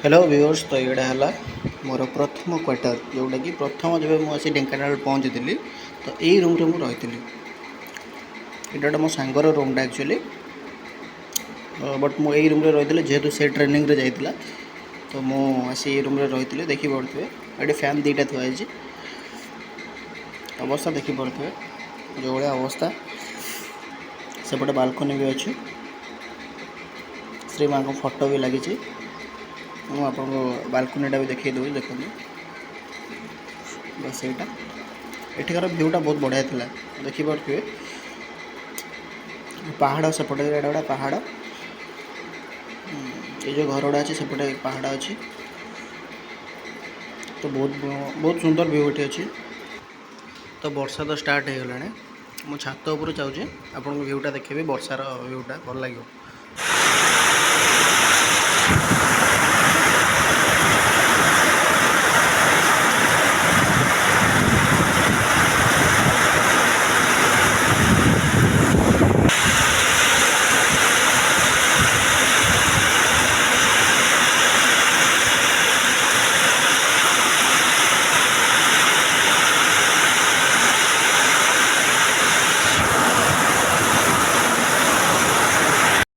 Hello viewers तो ये मोर प्रथम क्वार्टर जोटा कि प्रथम जब मुझे ढेंकानाल पहुँची तो यही रूम रे मुझे यहाँ मो सांगर रूमटा एक्चुअली बट मु यही रूम रे रही जेहेतु से ट्रेनिंग रे जाइला तो मुझे रूम रे रही देखी पड़े ये फैन दीटा थुआई अवस्था देखी पड़े जो भाया अवस्था सेपटे बालकनी भी अच्छी श्री माँ को फोटो भी लगी मुझे आपको बालकनीटा भी देखी दूँ देखो बस यहाँ एठिकार भ्यूटा बहुत बढ़िया था देखिपे पहाड़ सेपटे गोटा पहाड़ ये जो घर गुड़ा अच्छे सेपटे पहाड़ अच्छी तो बहुत बहुत सुंदर भ्यू ये अच्छी तो वर्षा तो स्टार्ट हो गला छात उपर जाऊँगी आपको भ्यूटा देखिए वर्षार भ्यूटा भल लगे।